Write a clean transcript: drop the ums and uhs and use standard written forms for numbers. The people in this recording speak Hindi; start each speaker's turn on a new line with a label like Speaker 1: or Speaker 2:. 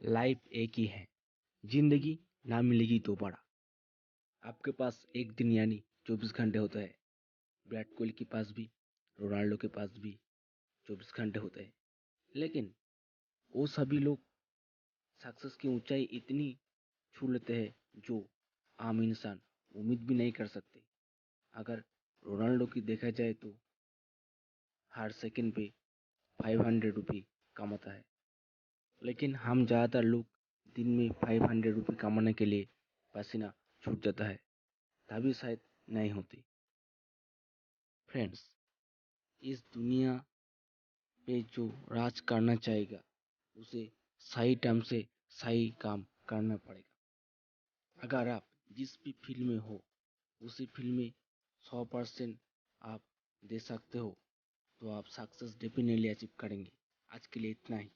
Speaker 1: लाइफ एक ही है। जिंदगी ना मिलेगी दोबारा। आपके पास एक दिन यानी 24 घंटे होता है। विराट कोहली के पास भी, रोनाल्डो के पास भी 24 घंटे होते हैं। लेकिन वो सभी लोग सक्सेस की ऊंचाई इतनी छू लेते हैं जो आम इंसान उम्मीद भी नहीं कर सकते। अगर रोनाल्डो की देखा जाए तो हर सेकंड पे 500 रुपये कमाता है। लेकिन हम ज़्यादातर लोग दिन में 500 रुपये कमाने के लिए पसीना छूट जाता है, तभी शायद नहीं होती। फ्रेंड्स, इस दुनिया पे जो राज करना चाहेगा उसे सही टाइम से सही काम करना पड़ेगा। अगर आप जिस भी फील्ड में हो उसी फील्ड में 100% आप दे सकते हो तो आप सक्सेस डेफिनेटली अचीव करेंगे। आज के लिए इतना ही।